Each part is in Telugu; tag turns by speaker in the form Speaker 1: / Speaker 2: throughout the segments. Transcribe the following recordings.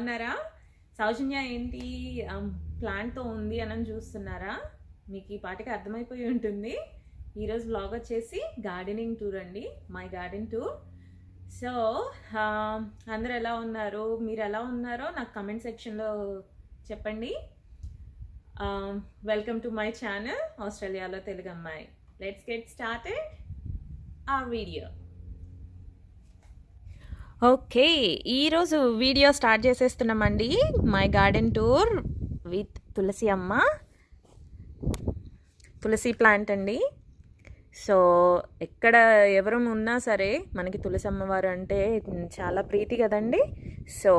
Speaker 1: బాగున్నారా? సౌజన్య ఏంటి ప్లాన్తో ఉంది అని చూస్తున్నారా? మీకు ఈ పాటికి అర్థమైపోయి ఉంటుంది. ఈరోజు వ్లాగ్ వచ్చేసి గార్డెనింగ్ టూర్ అండి, మై గార్డెన్ టూర్. సో అందరు ఎలా ఉన్నారు, మీరు ఎలా ఉన్నారో నాకు కమెంట్ సెక్షన్లో చెప్పండి. వెల్కమ్ టు మై ఛానల్ ఆస్ట్రేలియాలో తెలుగు అమ్మాయి. లెట్స్ గెట్ స్టార్టెడ్ ఆ వీడియో. ఓకే, ఈరోజు వీడియో స్టార్ట్ చేసేస్తున్నామండి. My garden tour with Tulasi అమ్మ, తులసి ప్లాంట్ అండి. సో ఎక్కడ ఎవరు ఉన్నా సరే మనకి తులసి అమ్మవారు అంటే చాలా ప్రీతి కదండి. సో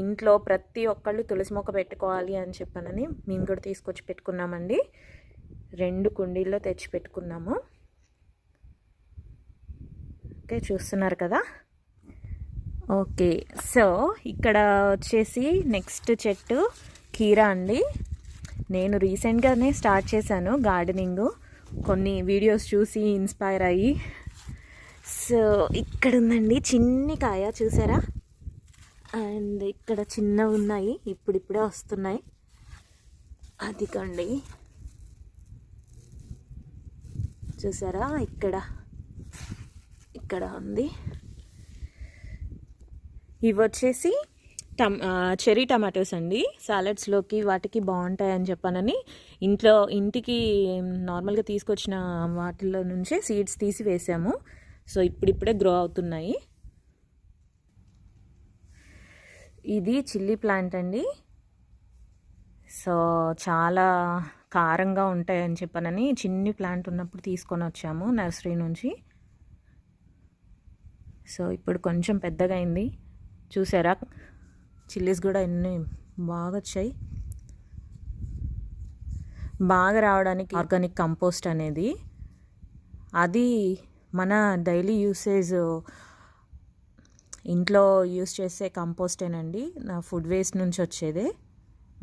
Speaker 1: ఇంట్లో ప్రతి ఒక్కళ్ళు తులసి మొక్క పెట్టుకోవాలి అని చెప్పనని మేము కూడా తీసుకొచ్చి పెట్టుకున్నామండి. 2 కుండీల్లో తెచ్చి పెట్టుకున్నాము. ఓకే, చూస్తున్నారు కదా. ఓకే, సో ఇక్కడ వచ్చేసి నెక్స్ట్ చెట్టు కీరా అండి. నేను రీసెంట్గానే స్టార్ట్ చేశాను గార్డెనింగ్, కొన్ని వీడియోస్ చూసి ఇన్స్పైర్ అయ్యి. సో ఇక్కడ ఉందండి చిన్ని కాయ, చూసారా? అండ్ ఇక్కడ చిన్నవి ఉన్నాయి, ఇప్పుడిప్పుడే వస్తున్నాయి. అదిగండి, చూసారా? ఇక్కడ ఉంది. ఇవి వచ్చేసి చెర్రీ టమాటోస్ అండి. సాలడ్స్లోకి వాటికి బాగుంటాయని చెప్పానని ఇంటికి నార్మల్గా తీసుకొచ్చిన వాటిలో నుంచే సీడ్స్ తీసి వేసాము. సో ఇప్పుడిప్పుడే గ్రో అవుతున్నాయి. ఇది చిల్లీ ప్లాంట్ అండి. సో చాలా కారంగా ఉంటాయని చెప్పానని చిన్ని ప్లాంట్ ఉన్నప్పుడు తీసుకొని వచ్చాము నర్సరీ నుంచి. సో ఇప్పుడు కొంచెం పెద్దగా అయింది, చూసారా? చిల్లీస్ కూడా ఎన్ని బాగా వచ్చాయి. బాగా రావడానికి ఆర్గానిక్ కంపోస్ట్ అనేది, అది మన డైలీ యూసేజ్ ఇంట్లో యూస్ చేసే కంపోస్టేనండి, నా ఫుడ్ వేస్ట్ నుంచి వచ్చేదే.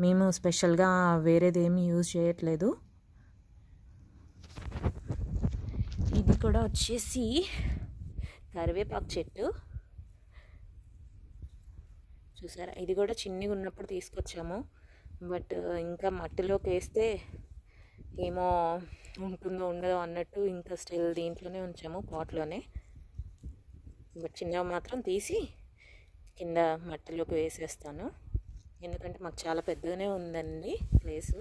Speaker 1: మేము స్పెషల్గా వేరేది ఏమీ యూజ్ చేయట్లేదు. ఇది కూడా వచ్చేసి కరివేపాకు చెట్టు, చూసారా? ఇది కూడా చిన్నగా ఉన్నప్పుడు తీసుకొచ్చాము, బట్ ఇంకా మట్టిలోకి వేస్తే ఏమో ఉంటుందో ఉండదో అన్నట్టు ఇంకా స్టిల్ దీంట్లోనే ఉంచాము, పాట్లోనే. బట్ చిన్నగా మాత్రం తీసి కింద మట్టిలోకి వేసేస్తాను, ఎందుకంటే మాకు చాలా పెద్దగానే ఉందండి ప్లేసు.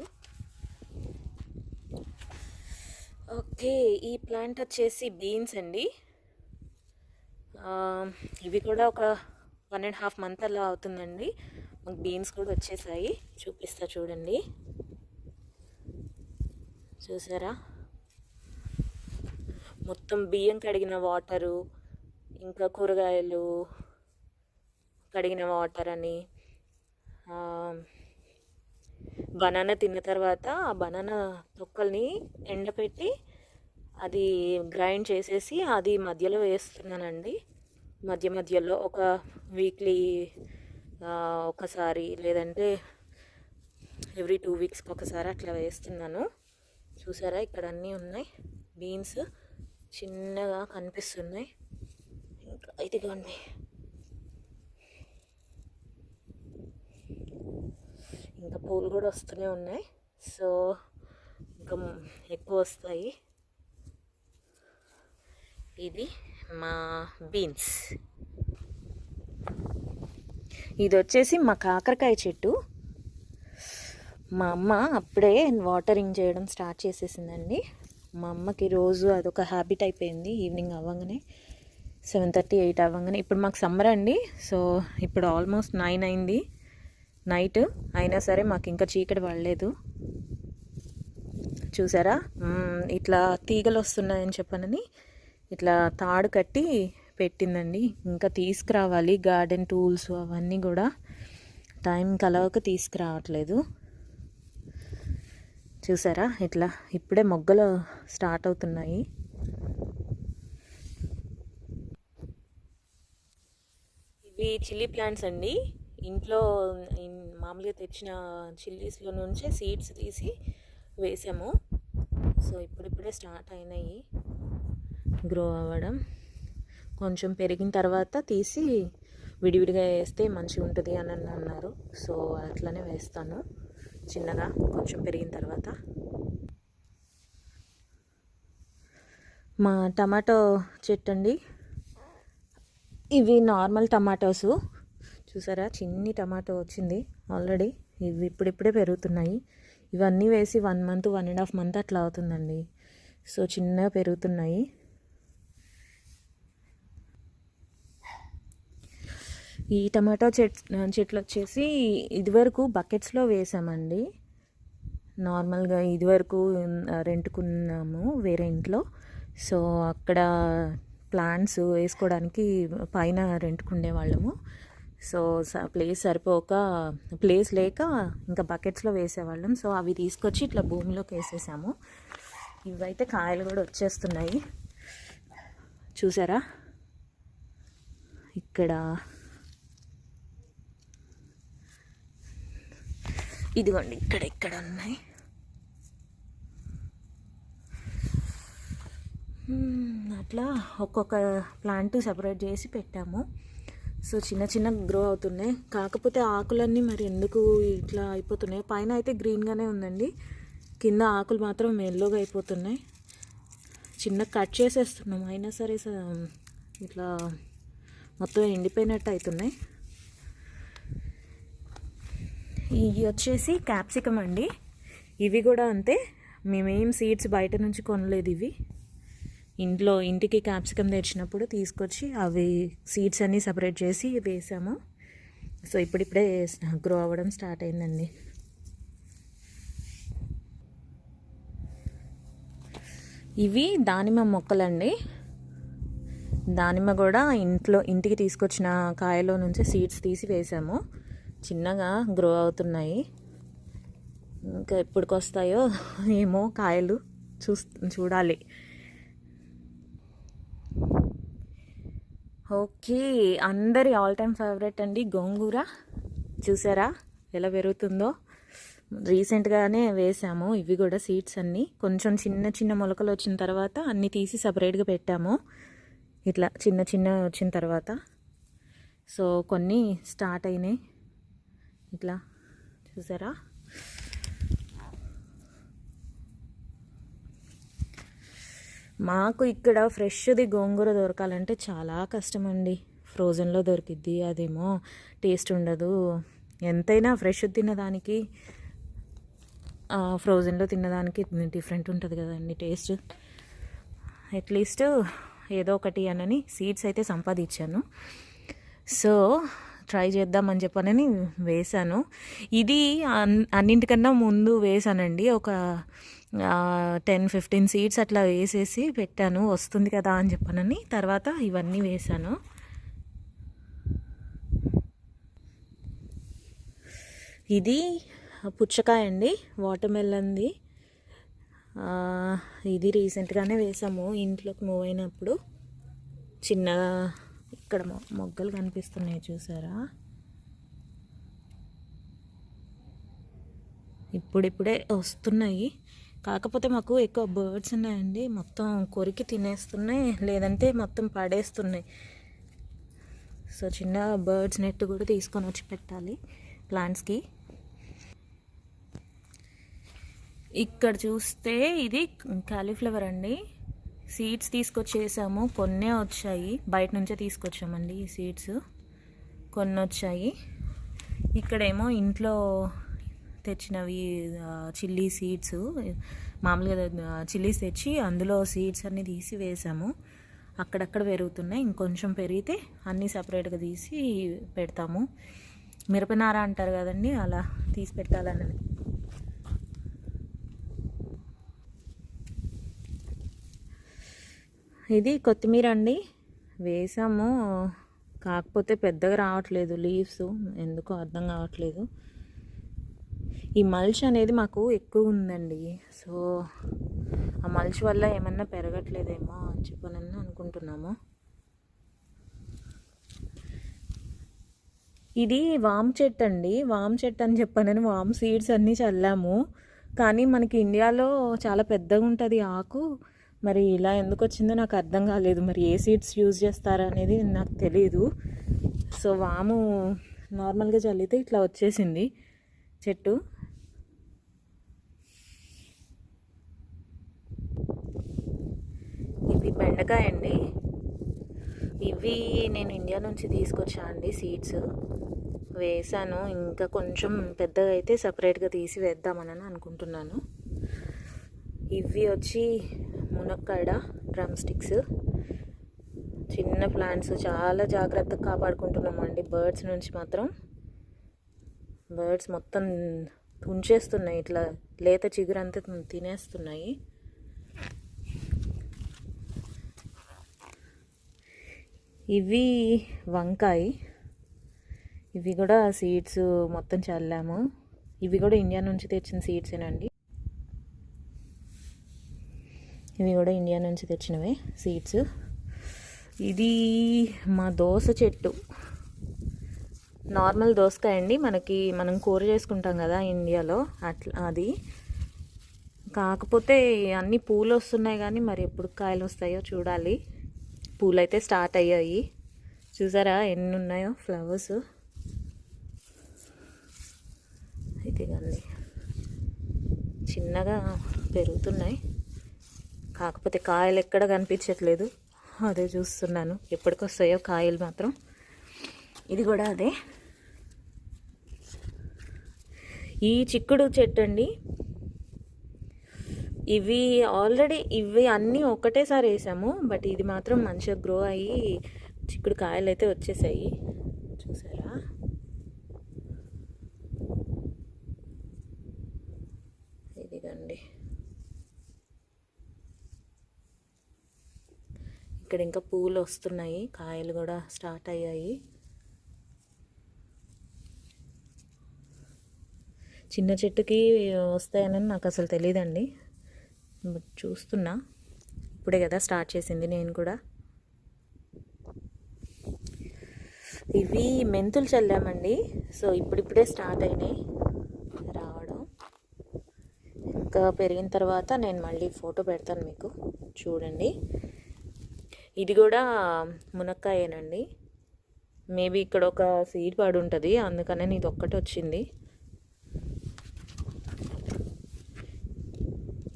Speaker 1: ఓకే, ఈ ప్లాంట్ వచ్చేసి బీన్స్ అండి. ఇవి కూడా ఒక 1.5 month అలా అవుతుందండి. మాకు బీన్స్ కూడా వచ్చేసాయి, చూపిస్తా చూడండి. చూసారా? మొత్తం బియ్యం కడిగిన వాటరు, ఇంకా కూరగాయలు కడిగిన వాటర్ అని, బనానా తిన్న తర్వాత ఆ బనానా తొక్కల్ని ఎండపెట్టి అది గ్రైండ్ చేసేసి అది మధ్యలో వేస్తున్నానండి. మధ్యలో ఒక వీక్లీ ఒకసారి, లేదంటే ఎవ్రీ 2 weeksకి ఒకసారి అట్లా వేస్తున్నాను. చూసారా? ఇక్కడ అన్నీ ఉన్నాయి, బీన్స్ చిన్నగా కనిపిస్తున్నాయి. ఇంకా ఇదిగోండి, ఇంకా పూలు కూడా వస్తూనే ఉన్నాయి. సో ఇంకా ఎక్కువ వస్తాయి. ఇది మా బీన్స్. ఇది వచ్చేసి మా కాకరకాయ చెట్టు. మా అమ్మ అప్పుడే వాటరింగ్ చేయడం స్టార్ట్ చేసేసిందండి. మా అమ్మకి రోజు అదొక హ్యాబిట్ అయిపోయింది. ఈవినింగ్ అవ్వగానే 7:30, 8 అవ్వగానే, ఇప్పుడు మాకు సమ్మర్ అండి. సో ఇప్పుడు ఆల్మోస్ట్ 9 అయింది నైట్, అయినా సరే మాకు ఇంకా చీకటి పడలేదు. చూసారా? ఇట్లా తీగలు వస్తున్నాయని చెప్పనని ఇట్లా తాడు కట్టి పెట్టిందండి. ఇంకా తీసుకురావాలి గార్డెన్ టూల్స్ అవన్నీ కూడా, టైం కలవక తీసుకురావట్లేదు. చూసారా? ఇట్లా ఇప్పుడే మొగ్గలు స్టార్ట్ అవుతున్నాయి. ఇవి చిల్లీ ప్లాంట్స్ అండి. ఇంట్లో మామూలుగా తెచ్చిన చిల్లీస్లో నుంచే సీడ్స్ తీసి వేసాము. సో ఇప్పుడిప్పుడే స్టార్ట్ అయినాయి గ్రో అవ్వడం. కొంచెం పెరిగిన తర్వాత తీసి విడివిడిగా వేస్తే మంచిగా ఉంటుంది అని అన్నారు. సో అట్లనే వేస్తాను చిన్నగా, కొంచెం పెరిగిన తర్వాత. మా టమాటో చెట్టు అండి, ఇవి నార్మల్ టమాటోసు. చూసారా, చిన్ని టమాటో వచ్చింది ఆల్రెడీ. ఇవి ఇప్పుడిప్పుడే పెరుగుతున్నాయి. ఇవన్నీ వేసి 1 మంత్ 1.5 మంత్ అట్లా అవుతుందండి. సో చిన్నగా పెరుగుతున్నాయి. ఈ టమాటో చెట్లు వచ్చేసి ఇదివరకు బకెట్స్లో వేసామండి. నార్మల్గా ఇదివరకు రెంట్కున్నాము వేరే ఇంట్లో. సో అక్కడ ప్లాంట్స్ వేసుకోవడానికి పైన రెంట్కుండే వాళ్ళము. సో ప్లేస్ సరిపోక, ప్లేస్ లేక ఇంకా బకెట్స్లో వేసేవాళ్ళం. సో అవి తీసుకొచ్చి ఇట్లా భూమిలోకి వేసేసాము. ఇవైతే కాయలు కూడా వచ్చేస్తున్నాయి. చూసారా, ఇక్కడ ఇదిగోండి, ఇక్కడ ఉన్నాయి. అట్లా ఒక్కొక్క ప్లాంట్ సెపరేట్ చేసి పెట్టాము. సో చిన్న గ్రో అవుతున్నాయి. కాకపోతే ఆకులన్నీ మరి ఎందుకు ఇట్లా అయిపోతున్నాయి? పైన అయితే గ్రీన్గానే ఉందండి, కింద ఆకులు మాత్రం ఎల్లోగా అయిపోతున్నాయి. చిన్న కట్ చేసేస్తున్నాం, అయినా సరే ఇట్లా మొత్తం ఎండిపోయినట్టు అవుతున్నాయి. ఇవి వచ్చేసి క్యాప్సికమ్ అండి. ఇవి కూడా అంతే, మేమేం సీడ్స్ బయట నుంచి కొనలేదు. ఇవి ఇంటికి క్యాప్సికమ్ తెచ్చినప్పుడు తీసుకొచ్చి అవి సీడ్స్ అన్నీ సపరేట్ చేసి వేసాము. సో ఇప్పుడిప్పుడే గ్రో అవ్వడం స్టార్ట్ అయిందండి. ఇవి దానిమ్మ మొక్కలండి. దానిమ్మ కూడా ఇంటికి తీసుకొచ్చిన కాయలో నుంచి సీడ్స్ తీసి వేసాము. చిన్నగా గ్రో అవుతున్నాయి. ఇంకా ఎప్పటికి వస్తాయో ఏమో కాయలు, చూడాలి. ఓకే, అందరి ఆల్ టైమ్ ఫేవరెట్ అండి గోంగూర. చూసారా ఎలా పెరుగుతుందో? రీసెంట్గానే వేసాము ఇవి కూడా సీడ్స్ అన్నీ. కొంచెం చిన్న మొలకలు వచ్చిన తర్వాత అన్నీ తీసి సపరేట్గా పెట్టాము. ఇట్లా చిన్న వచ్చిన తర్వాత సో కొన్ని స్టార్ట్ అయినాయి. ఇట్లా చూసారా. మాకు ఇక్కడ ఫ్రెష్ది గోంగూర దొరకాలంటే చాలా కష్టం అండి. ఫ్రోజన్లో దొరికిద్ది, అదేమో టేస్ట్ ఉండదు. ఎంతైనా ఫ్రెష్ తిన్నదానికి ఫ్రోజన్లో తిన్నదానికి డిఫరెంట్ ఉంటుంది కదండి టేస్ట్. అట్లీస్ట్ ఏదో ఒకటి అనని సీడ్స్ అయితే సంపాదించాను. సో ట్రై చేద్దామని చెప్పనని వేశాను. ఇది అన్నింటికన్నా ముందు వేసానండి. ఒక 10-15 సీడ్స్ అట్లా వేసేసి పెట్టాను, వస్తుంది కదా అని చెప్పనని. తర్వాత ఇవన్నీ వేసాను. ఇది పుచ్చకాయ అండి, వాటర్మెలన్ది. ఇది రీసెంట్గానే వేసాము ఇంట్లోకి మూవ్ అయినప్పుడు. చిన్నగా ఇక్కడ మొగ్గలు కనిపిస్తున్నాయి చూసారా. ఇప్పుడిప్పుడే వస్తున్నాయి. కాకపోతే మాకు ఎక్కువ బర్డ్స్ ఉన్నాయండి, మొత్తం కొరికి తినేస్తున్నాయి, లేదంటే మొత్తం పడేస్తున్నాయి. సో చిన్న బర్డ్స్ నెట్ కూడా తీసుకొని వచ్చి పెట్టాలి ప్లాంట్స్కి. ఇక్కడ చూస్తే ఇది కాలీఫ్లవర్ అండి. సీడ్స్ తీసుకొచ్చేసాము, కొన్నే వచ్చాయి. బయట నుంచే తీసుకొచ్చామండి ఈ సీడ్స్, కొన్ని వచ్చాయి. ఇక్కడేమో ఇంట్లో తెచ్చినవి చిల్లీ సీడ్స్, మామూలుగా చిల్లీస్ తెచ్చి అందులో సీడ్స్ అన్నీ తీసి వేసాము. అక్కడక్కడ పెరుగుతున్నాయి, ఇంకొంచెం పెరిగితే అన్నీ సపరేట్గా తీసి పెడతాము. మిరపనార అంటారు కదండి, అలా తీసి పెట్టాలని. ఇది కొత్తిమీర అండి, వేసాము. కాకపోతే పెద్దగా రావట్లేదు లీవ్స్, ఎందుకో అర్థం కావట్లేదు. ఈ మల్చ్ అనేది మాకు ఎక్కువ ఉందండి. సో ఆ మల్చ్ వల్ల ఏమన్నా పెరగట్లేదేమో అని చెప్పనని అనుకుంటున్నాము. ఇది వామ్ చెట్టు అండి. వామ్ చెట్టు అని చెప్పనని వామ్ సీడ్స్ అన్నీ చల్లాము. కానీ మనకి ఇండియాలో చాలా పెద్దగా ఉంటుంది ఆకు. మరి ఇలా ఎందుకు వచ్చిందో నాకు అర్థం కాలేదు. మరి ఏ సీడ్స్ యూజ్ చేస్తారనేది నాకు తెలియదు. సో వాము నార్మల్గా చల్లితే ఇట్లా వచ్చేసింది చెట్టు. ఇవి బెండకాయ అండి. ఇవి నేను ఇండియా నుంచి తీసుకొచ్చా అండి సీడ్స్. వేసాను, ఇంకా కొంచెం పెద్దగా అయితే సపరేట్గా తీసి వేద్దామని అనుకుంటున్నాను. ఇవి వచ్చి మునక్కాడ డ్రమ్ స్టిక్స్. చిన్న ప్లాంట్స్, చాలా జాగ్రత్తగా కాపాడుకుంటున్నామండి బర్డ్స్ నుంచి మాత్రం. బర్డ్స్ మొత్తం తుంచేస్తున్నాయి, ఇట్లా లేత చిగురంతా తినేస్తున్నాయి. ఇవి వంకాయ. ఇవి కూడా సీడ్స్ మొత్తం చల్లాము. ఇవి కూడా ఇండియా నుంచి తెచ్చిన సీడ్సేనండి. ఇవి కూడా ఇండియా నుంచి తెచ్చినవే సీడ్స్. ఇది మా దోస చెట్టు, నార్మల్ దోసకాయ అండి. మనం కూర చేసుకుంటాం కదా ఇండియాలో, అట్లా అది. కాకపోతే అన్ని పూలు వస్తున్నాయి, కానీ మరి ఎప్పుడు కాయలు వస్తాయో చూడాలి. పూలు అయితే స్టార్ట్ అయ్యాయి, చూసారా ఎన్ని ఉన్నాయో ఫ్లవర్స్. అయితే కానీ చిన్నగా పెరుగుతున్నాయి, కాకపోతే కాయలు ఎక్కడ కనిపించట్లేదు. అదే చూస్తున్నాను ఎప్పటికొస్తాయో కాయలు మాత్రం. ఇది కూడా అదే. ఈ చిక్కుడు చెట్టు అండి. ఇవి అన్నీ ఒకటేసారి వేసాము, బట్ ఇది మాత్రం మంచిగా గ్రో అయ్యి చిక్కుడు కాయలు అయితే వచ్చేసాయి, చూసారా. ఇదిగండి, ఇక్కడ ఇంకా పూలు వస్తున్నాయి, కాయలు కూడా స్టార్ట్ అయ్యాయి. చిన్న చెట్టుకి వస్తాయని నాకు అసలు తెలియదండి, బట్ చూస్తున్నా, ఇప్పుడే కదా స్టార్ట్ చేసింది నేను కూడా. ఇవి మెంతులు చల్లామండి, సో ఇప్పుడిప్పుడే స్టార్ట్ అయినాయి రావడం. ఇంకా పెరిగిన తర్వాత నేను మళ్ళీ ఫోటో పెడతాను మీకు, చూడండి. ఇది కూడా మునక్కాయేనండి. మేబీ ఇక్కడ ఒక సీడ్ పడి ఉంటుంది, అందుకనే ఇది ఒక్కటి వచ్చింది.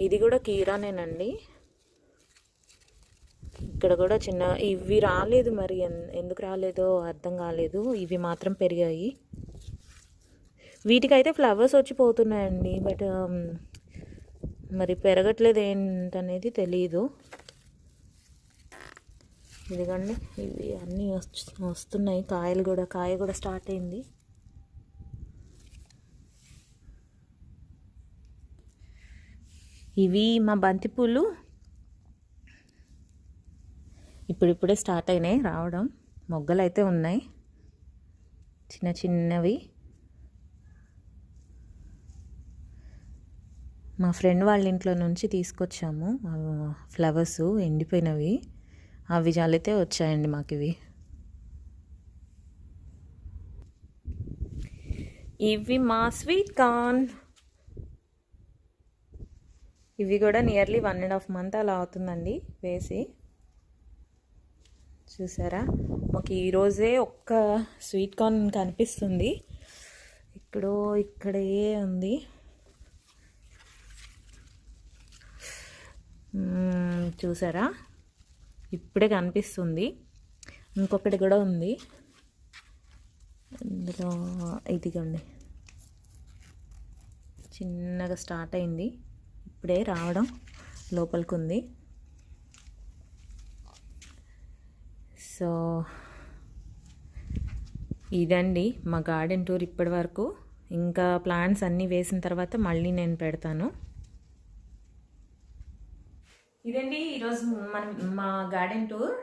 Speaker 1: ఇది కూడా కీరానేనండి. ఇక్కడ కూడా చిన్న, ఇవి రాలేదు, మరి ఎందుకు రాలేదో అర్థం కాలేదు. ఇవి మాత్రం పెరిగాయి. వీటికైతే ఫ్లవర్స్ వచ్చిపోతున్నాయండి, బట్ మరి పెరగట్లేదు ఏంటనేది తెలీదు. ఇదిగండి, ఇవి అన్నీ వస్తున్నాయి, కాయ కూడా స్టార్ట్ అయింది. ఇవి మా బంతిపూలు ఇప్పుడిప్పుడే స్టార్ట్ అయినాయి రావడం. మొగ్గలు అయితే ఉన్నాయి చిన్న చిన్నవి. మా ఫ్రెండ్ వాళ్ళ ఇంట్లో నుంచి తీసుకొచ్చాము ఫ్లవర్స్, ఎండిపోయినవి. అవి జాలితే వచ్చాయండి మాకు ఇవి. ఇవి మా స్వీట్ కార్న్. ఇవి కూడా నియర్లీ 1.5 month అలా అవుతుందండి వేసి. చూసారా, మాకు ఈరోజే ఒక్క స్వీట్ కార్న్ కనిపిస్తుంది. ఇక్కడే ఉంది. చూసారా, ఇప్పుడే కనిపిస్తుంది. ఇంకొకటి కూడా ఉంది ఇందులో. ఇదిగోండి, చిన్నగా స్టార్ట్ అయింది, ఇప్పుడే రావడం లోపలికి ఉంది. సో ఇదండి మా గార్డెన్ టూర్ ఇప్పటి వరకు. ఇంకా ప్లాంట్స్ అన్నీ వేసిన తర్వాత మళ్ళీ నేను పెడతాను. ఇదండి ఈరోజు మా గార్డెన్ టూర్.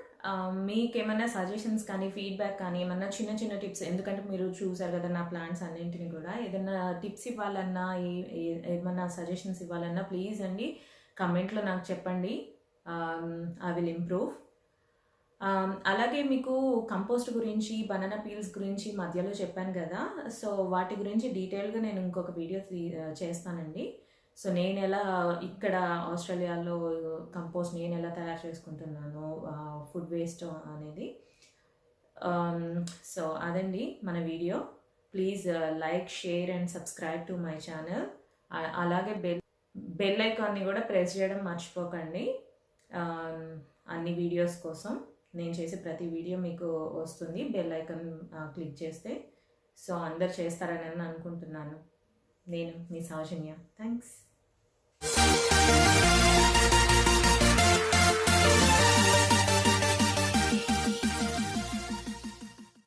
Speaker 1: మీకు ఏమైనా సజెషన్స్ కానీ ఫీడ్బ్యాక్ కానీ ఏమన్నా చిన్న చిన్న టిప్స్, ఎందుకంటే మీరు చూసారు కదా నా ప్లాంట్స్ అన్నింటినీ కూడా, ఏదైనా టిప్స్ ఇవ్వాలన్నా ఏమన్నా సజెషన్స్ ఇవ్వాలన్నా ప్లీజ్ అండి కమెంట్లో నాకు చెప్పండి. I will improve. అలాగే మీకు కంపోస్ట్ గురించి, బనానా పీల్స్ గురించి మధ్యలో చెప్పాను కదా, సో వాటి గురించి డీటెయిల్గా నేను ఇంకొక వీడియో చేస్తానండి. సో నేను ఎలా ఇక్కడ ఆస్ట్రేలియాలో కంపోస్ట్ నేను ఎలా తయారు చేసుకుంటున్నాను, ఫుడ్ వేస్ట్ అనేది. సో అదండి మన video. Please like, share and subscribe to my channel. అలాగే బెల్ ఐకాన్ని కూడా ప్రెస్ చేయడం మర్చిపోకండి. అన్ని వీడియోస్ కోసం నేను చేసే ప్రతి వీడియో మీకు వస్తుంది బెల్ ఐకాన్ క్లిక్ చేస్తే. సో అందరు చేస్తారని అనుకుంటున్నాను. నేను మీ సౌజన్య. థ్యాంక్స్.